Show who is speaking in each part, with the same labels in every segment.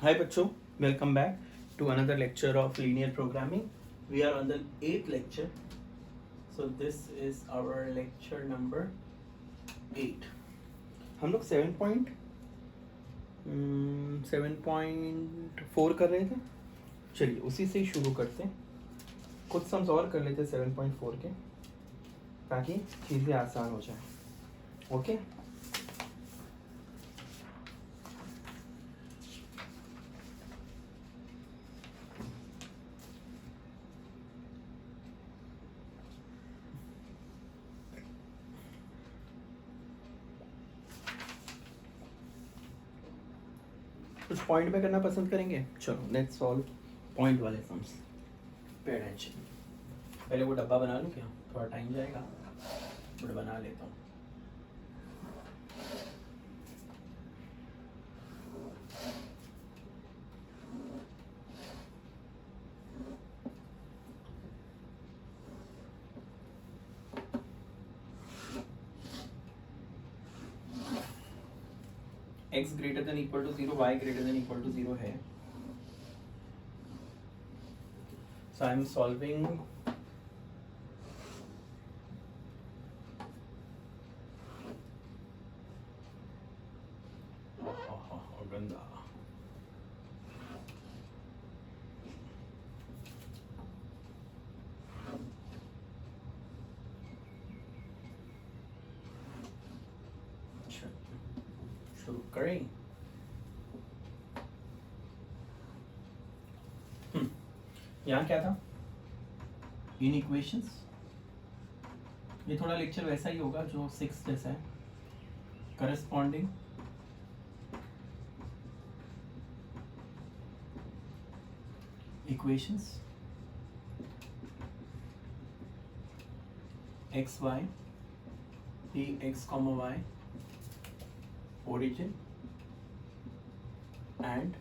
Speaker 1: Hi बच्चों, welcome back to another lecture of linear programming. We are on the 8th lecture. So this is our lecture number 8. हम लोग 7.4 कर रहे थे. चलिए उसी से ही शुरू करते हैं. कुछ सम्स और कर लेते 7.4 के ताकि चीज़ें आसान हो जाए. ओके कुछ पॉइंट में करना पसंद करेंगे. चलो लेट्स सॉल्व पॉइंट वाले सम्स. Pay attention. पहले वो डब्बा बना लूँ क्या? थोड़ा टाइम जाएगा बट बना लेता हूँ. x greater than equal to 0, y greater than equal to 0 है. So I am solving गंदा. शुरू करें. यहाँ क्या था? इन इक्वेशंस. ये थोड़ा लेक्चर वैसा ही होगा जो 6 जैसा है. Corresponding equations x y p x comma y origin and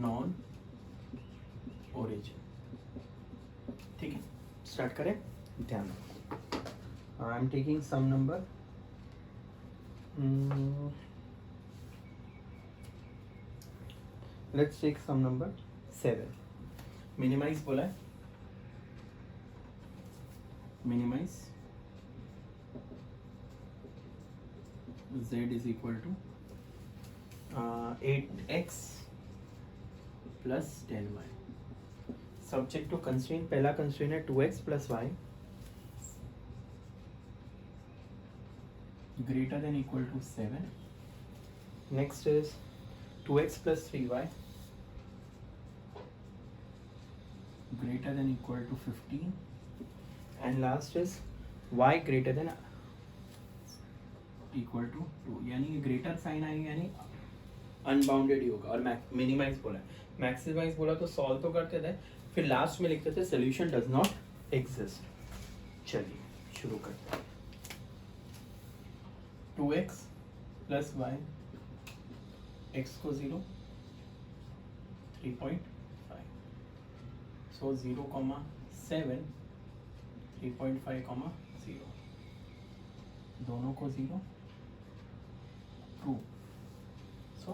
Speaker 1: non origin. ठीक है, स्टार्ट करें. ध्यान रखो. I am taking some number. Let's take some number 7. Minimise बोला है. Minimise z is equal to 8x plus 10y. Subject to constraint. पहला constraint है 2x plus y greater than equal to 7. Next is 2x plus 3y greater than equal to 15. And last is y greater than equal to 2. यानी greater sign आएगी यानी unbounded ही होगा. और minimise बोला है. Maximise बोला तो सॉल्व तो करते थे, फिर लास्ट में लिखते थे सोल्यूशन डज नॉट एग्जिस्ट. चलिए शुरू करते हैं. 2x प्लस वाई एक्स को 0 3.5. सो 0,7 3.5, 0 दोनों को 0 2. So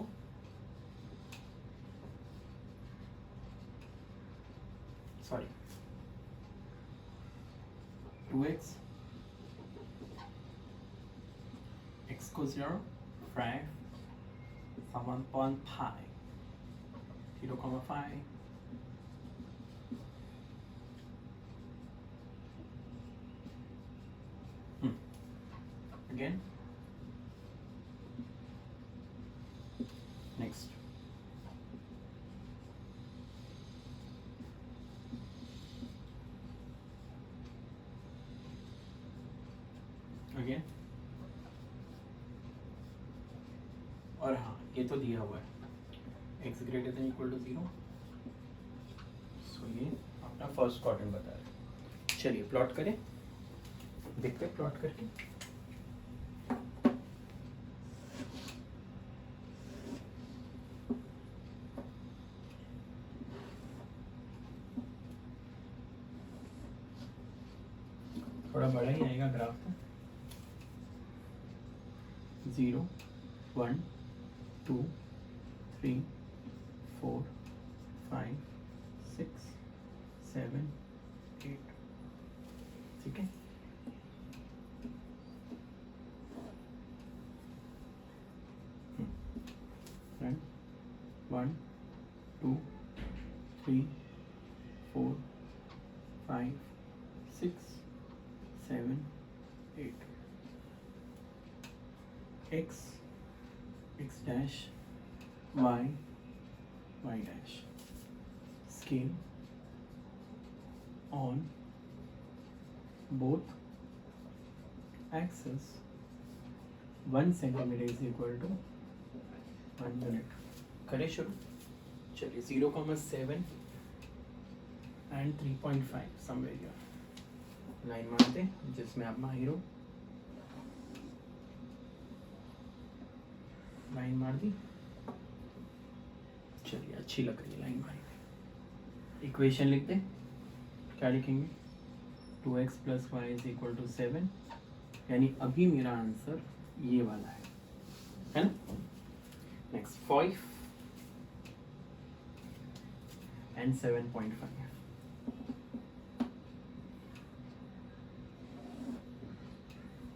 Speaker 1: sorry 2x x को 0 5 1.5 0,5 again. Next again. और हाँ ये तो दिया हुआ है x greater than equal to 0. So ये अपना फर्स्ट क्वाड्रेंट बता रहे हैं. चलिए प्लॉट करें. देखते हैं प्लॉट करके. थोड़ा बड़ा ही आएगा ग्राफ. 0 1 2 3 4 5 6 7 8, ठीक है। And 1 2 3 4 5 6 7 8, x x dash y y dash, scale on both axes 1 centimeter is equal to 1 unit। करें शुरू। चलिए 0,7 एंड 3.5 समवेयर हियर लाइन मारते जिसमें आप माहिर हो। लाइन मार दी, चलिए अच्छी लग रही है लाइन मारी। इक्वेशन लिखते, क्या लिखेंगे? 2x plus Y is equal to 7, यानी अभी मेरा आंसर ये वाला है ना। Next 5 and 7.5,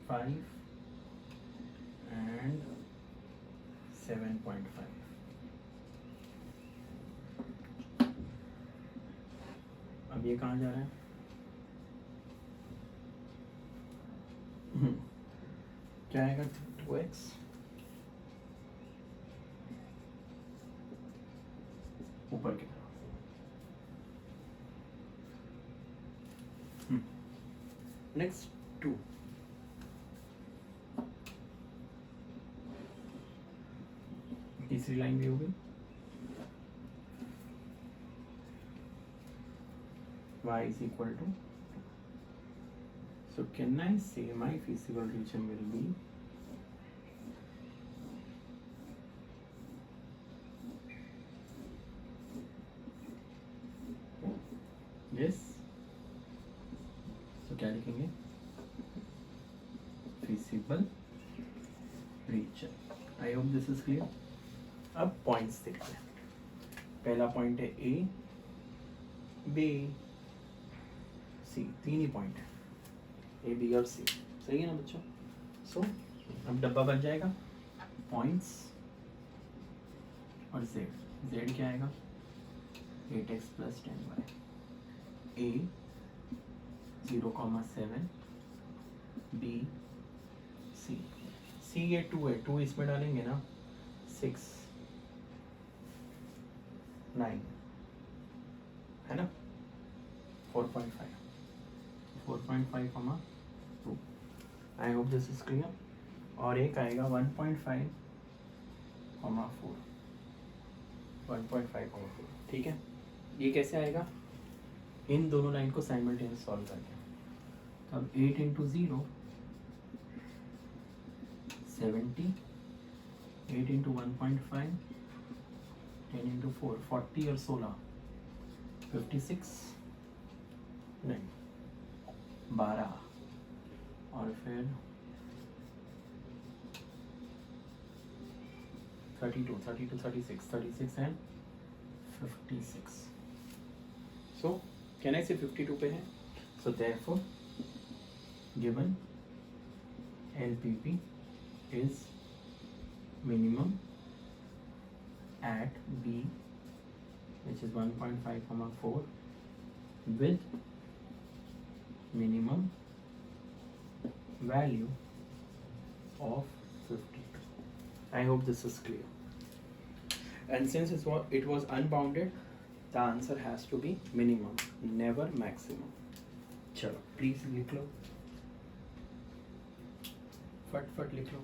Speaker 1: 5 and 7.5। अब ये कहाँ जा रहा है? क्या आएगा? 2x ऊपर की तरफ। नेक्स्ट 2, तीसरी लाइन भी होगी। y is equal to, so can I say my feasible region will be yes, so क्या लिखेंगे? feasible region। I hope this is clear। अब पॉइंट्स देखते हैं। पहला पॉइंट है A, B, C, 3 he point है, A, B और C, सही है ना बच्चों? सो अब डब्बा बन जाएगा पॉइंट्स और Z। Z क्या आएगा? 8x plus 10y। A 0,7, B, C। C ये 2 है, 2 इसमें डालेंगे ना, 6 9 है ना, 4.5 4.5, 2। आई होप दिस इज क्लियर। और एक आएगा 1.5, 4 1.5, 4, ठीक है। ये कैसे आएगा? इन दोनों लाइन को साइमल्टेनियस सॉल्व करके। तब 8 इंटू 0 70, 8 इंटू 1.5, 10 इंटू 4 40 और 16 56, नहीं 12, और फिर 32, 36 एंड 56। सो कैन आई से 52 पे है। So therefore given LPP is minimum at B, which is 1.5, 4, with minimum value of 52। I hope this is clear। And since it was unbounded, the answer has to be minimum, never maximum। चलो please लिख लो, फट लिख लो।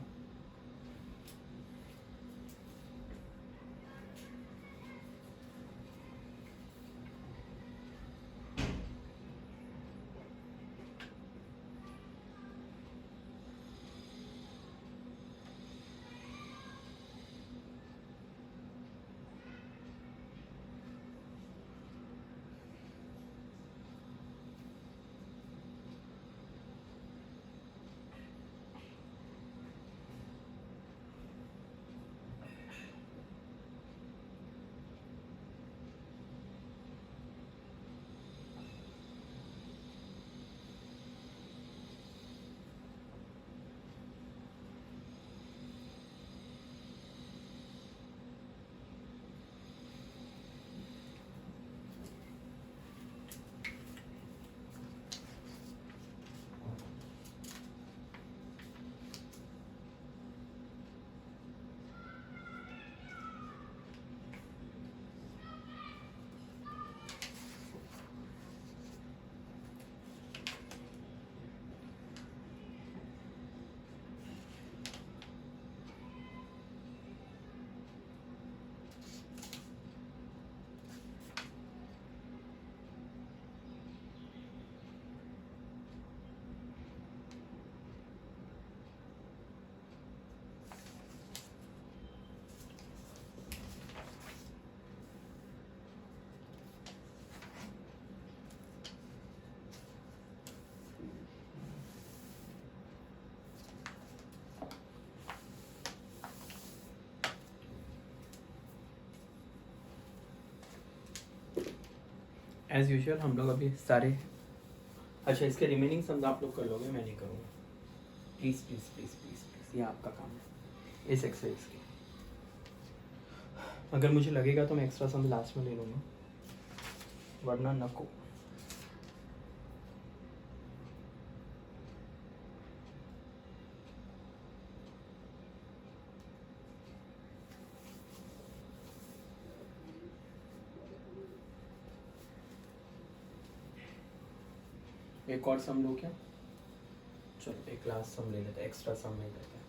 Speaker 1: As usual हम लोग अभी सारे, अच्छा इसके रिमेनिंग सम्स आप लोग कर लोगे, मैं नहीं करूँगा, please please please please please, ये आपका काम है इस एक्सरसाइज की। अगर मुझे लगेगा तो मैं एक्स्ट्रा सम लास्ट में ले लूँगा, वरना नको। एक और सम लो क्या? चलो एक लास्ट सम ले लेते हैं, एक्स्ट्रा सम ले लेते हैं।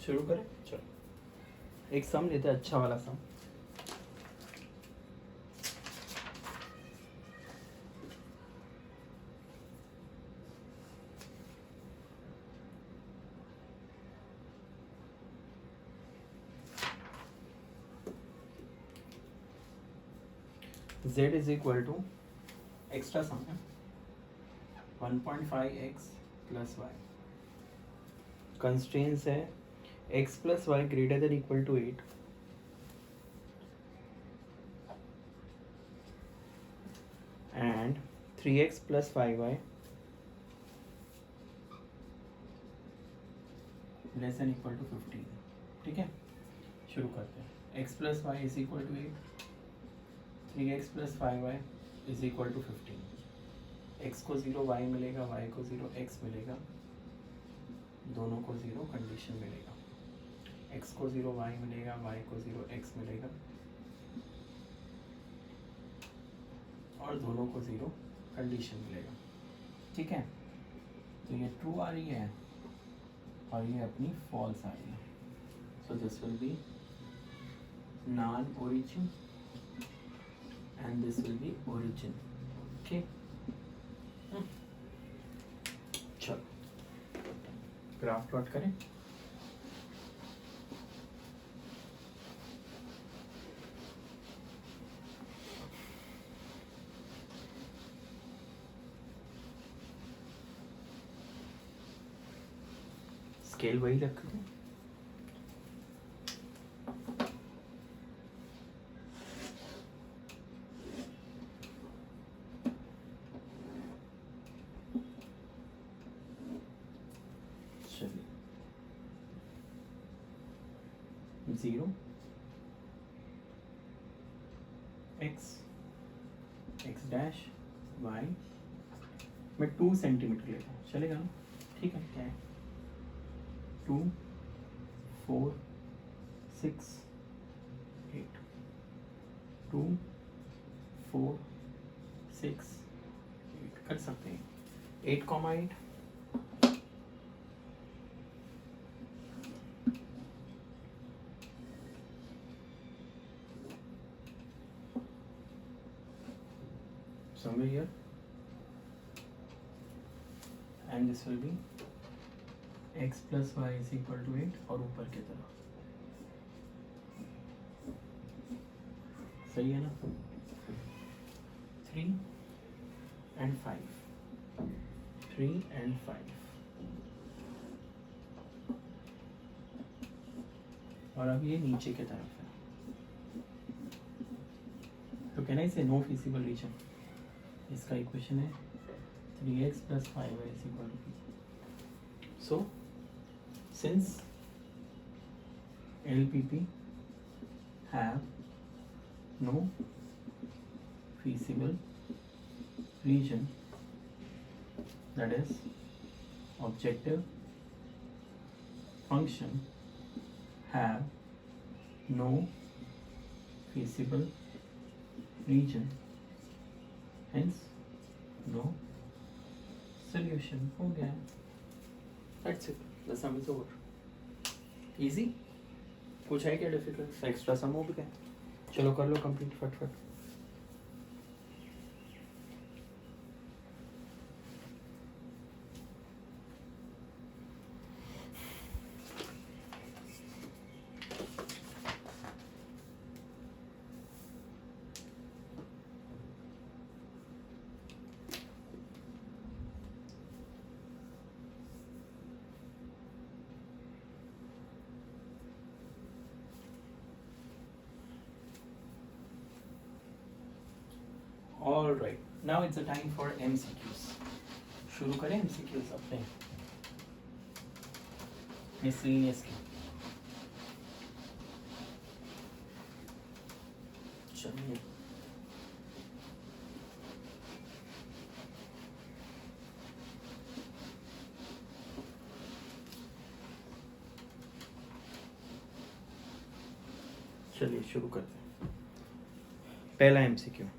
Speaker 1: शुरू करें, चलो एक सम लेते हैं, अच्छा वाला sum. z is equal to, extra sum है 1.5x प्लस वाई, कंस्ट्रेंट्स है x plus Y greater than equal to 8 and 3x plus 5y less than equal to 15। ठीक है, शुरू करते हैं। x plus Y is equal to 8, 3x plus 5y is equal to 15। x को 0 y मिलेगा, y को 0 x मिलेगा, दोनों को 0 कंडीशन मिलेगा। x को 0 y मिलेगा, y को 0 x मिलेगा, और दोनों को 0 कंडीशन मिलेगा। ठीक है, तो ये ट्रू आ रही है और ये अपनी फॉल्स आ रही है। So this will be non origin and this will be origin. Okay, चलो ग्राफ प्लॉट करें। स्केल वही रख दो, चलिए 0 x x डैश y, मैं 2 सेंटीमीटर लेता हूँ, चलेगा ना? ठीक है, क्या है 2 4 6 8, 2 4 6 8 कर सकते हैं, 8,8 somewhere here, and this will be x plus y is equal to 8 और ऊपर की तरफ, सही है ना? 3 and 5, 3 and 5, और अब ये नीचे की तरफ है, तो कैन आई से नो फिजिबल रीजन? इसका इक्वेशन है 3x plus 5y is equal to p. So since LPP have no feasible region, that is objective function have no feasible region, hence no solution. हो गया, that's it, the sum is over. easy, कुछ है क्या difficult? Extra सम हो भी गया, चलो कर लो complete फटफट. All right, now it's the time for MCQs. शुरू करें MCQs अपने miscellaneous के. चलिए शुरू करते हैं. पहला MCQ.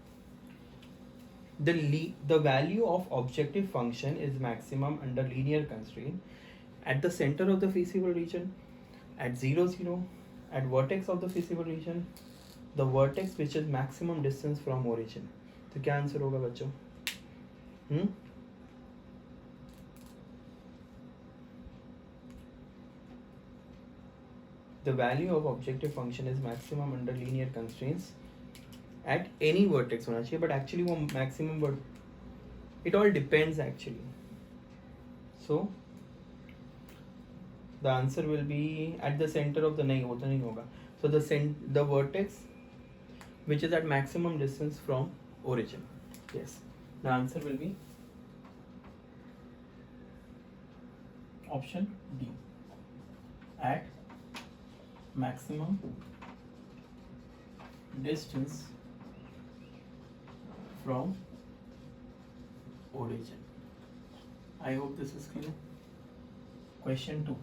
Speaker 1: The value of objective function is maximum under linear constraint at the center of the feasible region, at 0, 0, at vertex of the feasible region, the vertex which is maximum distance from origin. तो क्या answer होगा बच्चों? The value of objective function is maximum under linear constraints at any vertex होना चाहिए, but actually वो maximum word, it all depends actually. So the answer will be at the center of the, नहीं वो तो नहीं होगा. So the vertex which is at maximum distance from origin. Yes, the answer will be option D, at maximum distance from origin. I hope this is clear. Question 2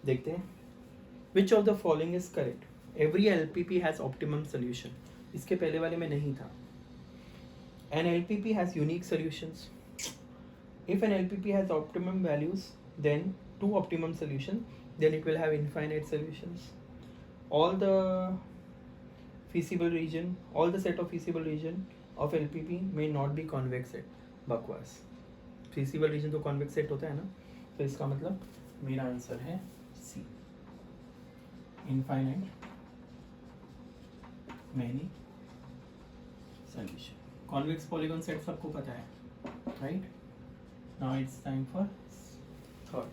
Speaker 1: देखते हैं. Which of the following is correct? Every LPP has optimum solution. इसके पहले वाले में नहीं था. An LPP has unique solutions. If an LPP has optimum values, then two optimum solutions, then it will have infinite solutions. All the feasible region, all the set of feasible region of LPP may not be convex set. बकवास. feasible region तो convex set होता है ना, तो इसका मतलब मेरा answer है C, infinite many solution. Convex polygon set सबको पता है, right? Now it's time for third.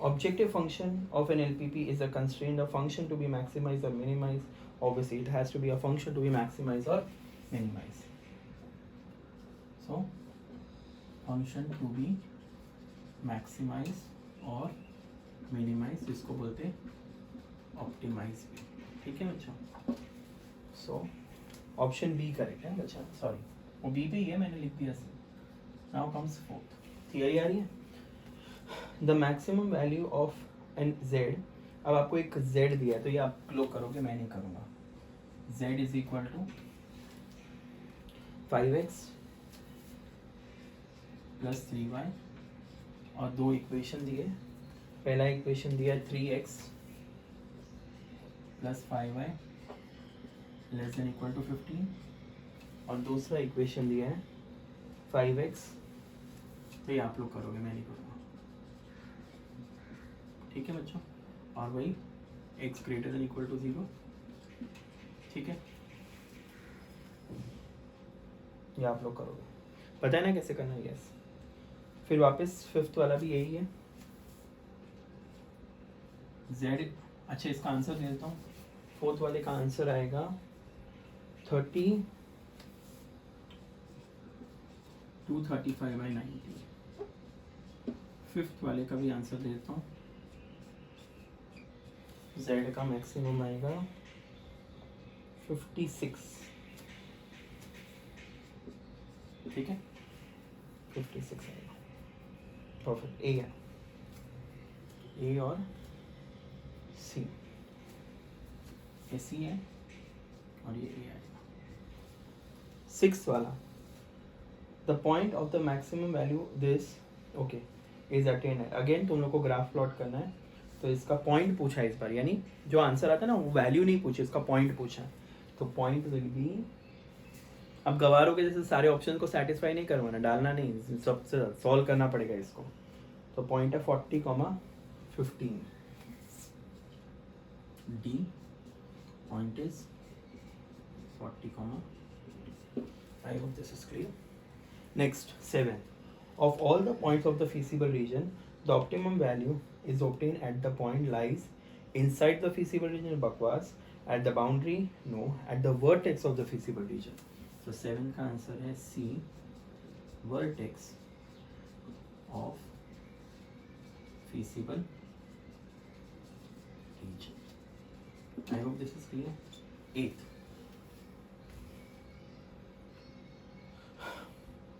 Speaker 1: Objective function of an LPP is a constraint, a function to be maximized or minimized. Obviously, it has to be a function to be maximized or minimized. So, function to be maximized or minimized, इसको बोलते optimize भी. ठीक है बच्चों? So, option B correct है बच्चा. Sorry, वो B पे ही है, मैंने लिख दिया. Now comes fourth. Theory आ रही है? The maximum value of an Z. अब आपको एक Z दिया है, तो ये आप लोग करोगे, मैं नहीं करूँगा. Z is equal to 5x plus 3y और दो इक्वेशन दिए. पहला इक्वेशन दिया है 3x plus 5y less than equal to 15 और दूसरा इक्वेशन दिया है 5x. तो ये आप लोग करोगे, मैं नहीं करूँगा. ठीक है बच्चों? और वही x greater than equal to 0. ठीक है, ये आप लोग करोगे. पता है ना कैसे करना है? यस. फिर वापस फिफ्थ वाला भी यही है. z. अच्छा, इसका आंसर दे देता हूँ. फोर्थ वाले का आंसर आएगा 30 235/90. फिफ्थ वाले का भी आंसर दे देता हूँ. z का मैक्सिमम आएगा 56, ठीक है 56 आएगा, परफेक्ट। ए है, ए और सी, ये सी है और ये ए आएगा। 6 वाला, the point of the maximum value this okay is attain है। अगेन तुम लोग को ग्राफ प्लॉट करना है, तो इसका पॉइंट पूछा है इस बार, यानी जो आंसर आता है ना वो वैल्यू नहीं पूछे, इसका पॉइंट पूछा है। तो पॉइंट विल बी, अब गवारों के जैसे सारे ऑप्शन को सेटिस्फाई नहीं करवाना, डालना नहीं, सबसे सॉल्व करना पड़ेगा इसको। तो पॉइंट है 40,15, D point is 40, I hope this is clear. Next 7, of all the points of the feasible region, the optimum value is obtained at the point lies inside the feasible region बकवास, at the boundary no, at the vertex of the feasible region. So 7 का answer है C, vertex of feasible region. I hope this is clear. 8,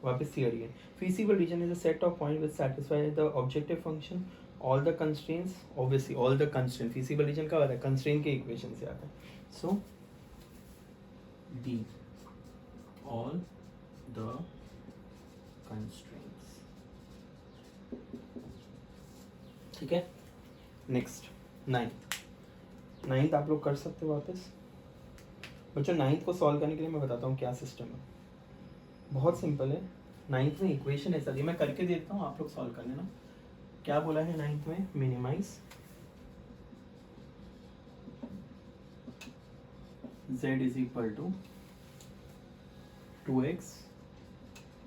Speaker 1: वापस theory है। feasible region is a set of points which satisfy the objective function, all the constraints, obviously all the constraints, feasible region का होता है constraint के equation से आता है। So D, all the constraints, ठीक है। नेक्स्ट 9th आप लोग कर सकते हो वापस। बच्चों 9th को सॉल्व करने के लिए मैं बताता हूँ क्या सिस्टम है, बहुत सिंपल है। 9th में इक्वेशन ऐसा दी, मैं करके देता हूँ, आप लोग सॉल्व कर लेना। क्या बोला है 9th में, minimise z is equal to 2x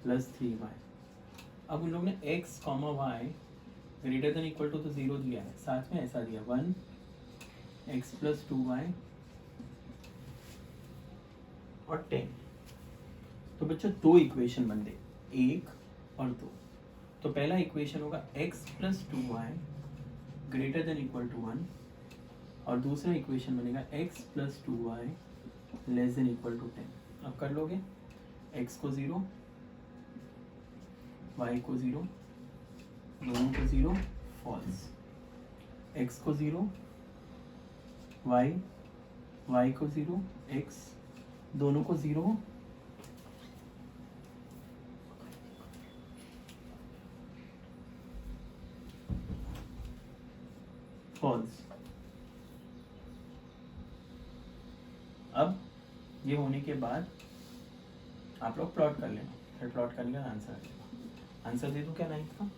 Speaker 1: plus 3y। अब उन लोग ने x comma y greater than equal to तो 0 दिया है, साथ में ऐसा दिया 1x प्लस 2y और 10। तो बच्चों दो इक्वेशन बन गए, 1 और 2। तो पहला इक्वेशन होगा x plus 2y greater than equal to 1, और दूसरा इक्वेशन बनेगा x plus 2y less than equal to 10। अब कर लोगे, x को 0, y को 0, दोनों को 0, फॉल्स। x को 0, y को 0, x दोनों को 0, फॉल्स। अब ये होने के बाद आप लोग प्लॉट कर लेना, फिर प्लॉट करने का आंसर आ जाएगा। आंसर दे दूँ क्या 9th का?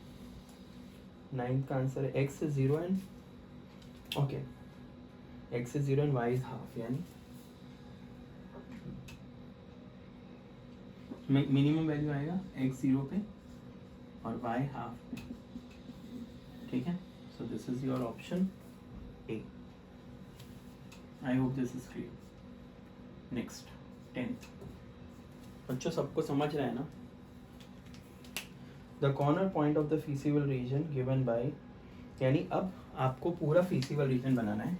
Speaker 1: 9th का आंसर है x is 0 and okay x is 0 and y is half, यानी मिनिमम वैल्यू आएगा x 0 पे और y हाफ पे, ठीक है। So this is your option A. I hope this is clear. Next 10th, बच्चों सबको समझ रहा है ना? The corner point of the feasible region given by, यानी अब आपको पूरा feasible region बनाना है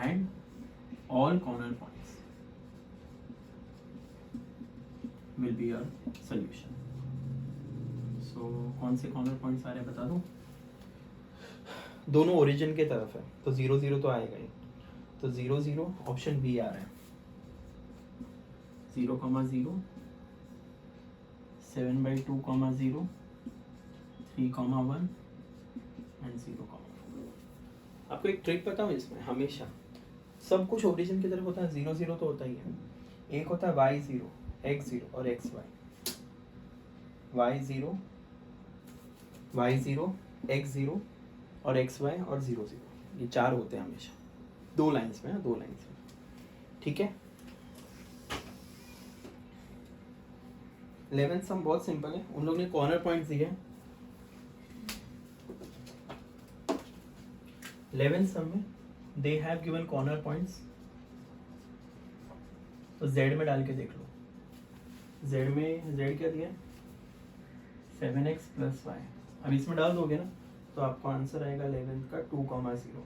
Speaker 1: and all corner points will be your solution. So कौन से कॉर्नर पॉइंट्स आ रहे हैं बता दूं? दोनों ओरिजिन के तरफ है, तो 0 0 तो आएगा ही, तो 0 0 ऑप्शन बी आ रहा है। 0,0, 7/2,0, 3,1 एंड 0,4। आपको एक ट्रिक बताऊं इसमें, हमेशा सब कुछ ओरिजिन की तरफ होता है, 0 0 तो होता ही है। एक होता है y0, x0 और xy, y0, y0, x0 और xy और 0 0, ये 4 होते हैं हमेशा, 2 लाइंस में, 2 लाइंस में, ठीक है। 11th सम बहुत सिंपल है, उन लोगों ने कॉर्नर पॉइंट्स दिए। 11th सम में they have given corner points, तो z में डाल के देख लो। z में z क्या दिया, 7x प्लस y। अब इसमें डाल दोगे ना तो आपको आंसर आएगा 11th का 2,0।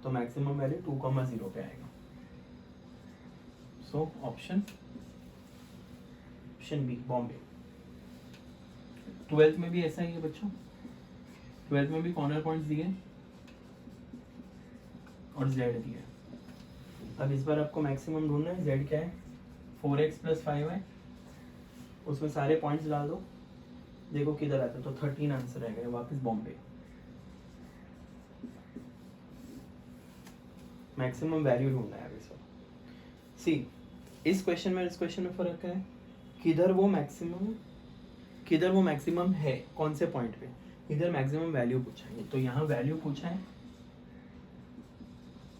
Speaker 1: तो मैक्सिमम वैल्यू 2,0 पे आएगा. So option B Bombay. 12th में भी ऐसा ही है बच्चों. 12th में भी कॉर्नर पॉइंट्स दिए और z दिया. अब इस बार आपको मैक्सिमम ढूंढना है. z क्या है? 4x + 5 है. उसमें सारे पॉइंट्स डाल दो, देखो किधर आता है. तो 13 आंसर रहेगा. वापस बॉम्बे. मैक्सिमम वैल्यू ढूंढना है इस बार. सी इस क्वेश्चन में इस क्वेश्चन में फर्क है. किधर वो मैक्सिमम है, कौन से पॉइंट पे. इधर मैक्सिमम वैल्यू पूछा है, तो यहाँ वैल्यू पूछा है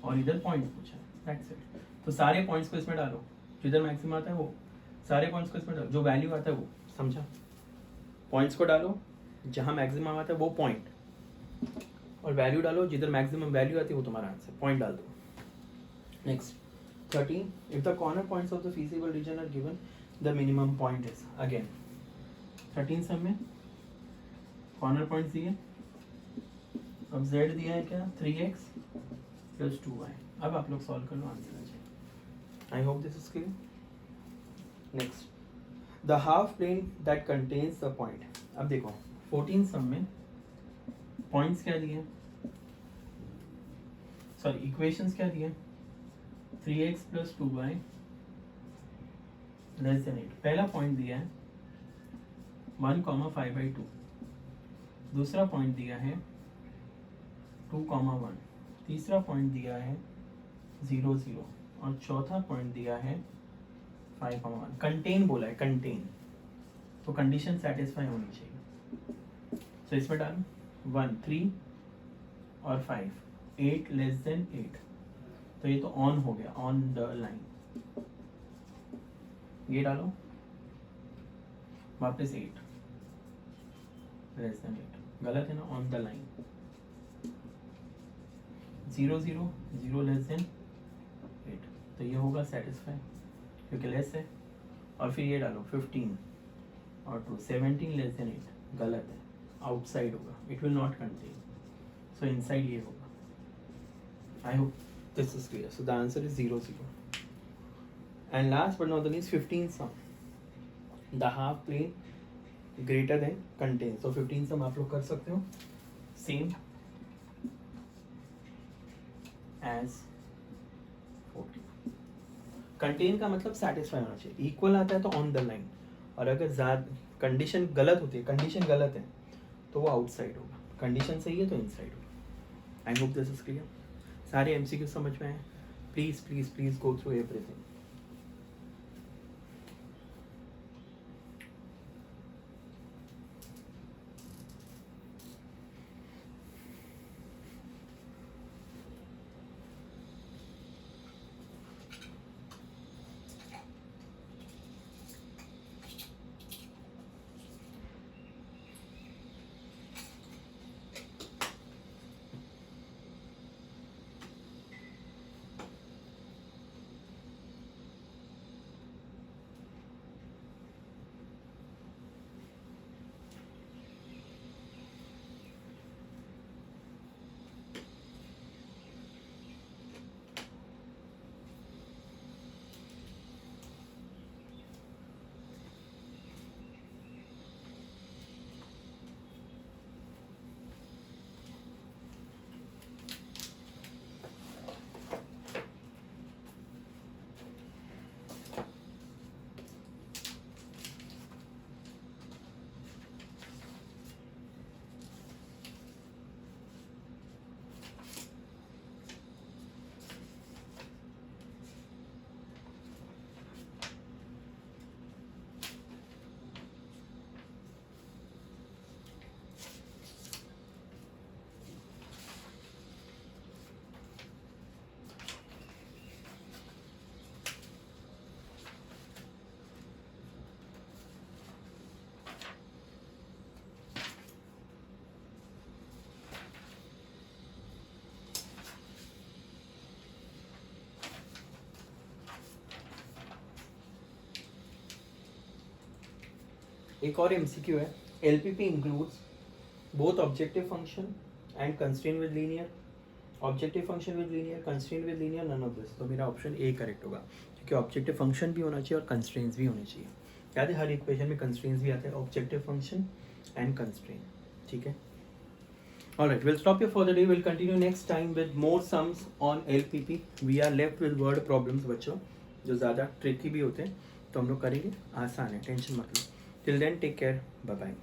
Speaker 1: और इधर पॉइंट पूछा है. That's it. तो सारे पॉइंट्स को इसमें डालो. जिधर मैक्सिमम आता है वो सारे पॉइंट्स को इसमें डालो. जो वैल्यू आता है वो, समझा. पॉइंट्स को डालो, जहाँ मैक्सिमम आता है वो पॉइंट, और वैल्यू डालो. जिधर मैक्सिमम वैल्यू आती है वो तुम्हारा आंसर. पॉइंट डाल दो. Next 13. If the corner points of the feasible region are given, the minimum point is. Again 13 सब में कॉर्नर पॉइंट्स दिए. अब z दिया है क्या? 3x + 2y. अब आप लोग सॉल्व कर लो, आंसर आ जाए. I hope this is clear. Next the half plane that contains the point. अब देखो 14 सम में पॉइंट्स क्या दिए, सॉरी इक्वेशंस क्या दिए. 3x + 2y <8. पहला पॉइंट दिया है 1,5/2. दूसरा पॉइंट दिया है 2,1. तीसरा पॉइंट दिया है 0, 0. और चौथा पॉइंट दिया है 5,1. कंटेन बोला है, कंटेन. तो कंडीशन सेटिस्फाई होनी चाहिए. तो इसमें डाल 1, 3 और 5. 8 < 8. तो ये तो ऑन हो गया, ऑन द लाइन. ये डालो वापस 8 < 8. गलत है ना, ऑन द लाइन. 0, 0, 0 < 8. तो ये होगा सेटिस्फाई क्योंकि लेस है. और फिर ये डालो 15 और 2 17 < 8. गलत है, आउटसाइड होगा. It will not contain. So inside ये होगा. I hope this is clear. So the answer is 0, 0. And last but not the least 15 sum. The half plane greater than contains. So 15 sum आप लोग कर सकते हो. Same as 14. Contain का मतलब satisfy होना चाहिए. Equal आता है तो on the line. और अगर ज़्यादा कंडीशन गलत होती है, कंडीशन गलत है तो वो आउटसाइड होगा. कंडीशन सही है तो इनसाइड होगा. I hope this is clear. सारे एमसीक्यू समझ में आए. Please please please go through everything. एक और एमसीक्यू है. LPP includes both objective function and constraint with linear objective function with linear, constraint with linear, none of this. तो मेरा option A correct होगा, क्योंकि ऑब्जेक्टिव फंक्शन भी होना चाहिए और कंस्ट्रेंट्स भी होने चाहिए। याद है हर इक्वेशन में कंस्ट्रेंट्स भी आते हैं, ऑब्जेक्टिव फंक्शन एंड कंस्ट्रेंट, ठीक है। Alright, we'll stop here for the day. We'll continue next time with more sums on LPP. We are left with word problems बच्चों, जो ज़्यादा ट्रिकी भी होते हैं, तो हम लोग करेंगे, आसान है, टेंशन मत लो। Till then, take care, bye bye.